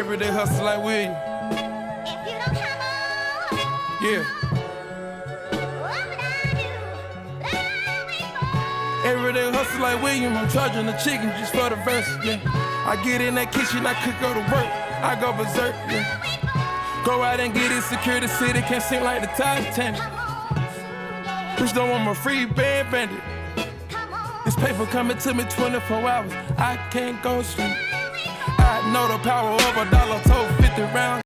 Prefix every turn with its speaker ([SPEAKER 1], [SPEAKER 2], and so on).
[SPEAKER 1] Everyday hustle like William.
[SPEAKER 2] If you don't come on,
[SPEAKER 1] Yeah.
[SPEAKER 2] what would I do? Let me fall.
[SPEAKER 1] Everyday hustle like William. I'm charging the chicken just for the verse. Yeah. I get in that kitchen, I could go to work. I go berserk. Yeah. Go out and get it, secure the city. Can't sing like the Titanic. Bitch don't want my free band bandit. This paper coming to me 24 hours. I can't go sleep. I know the power of a dollar, told 50 rounds.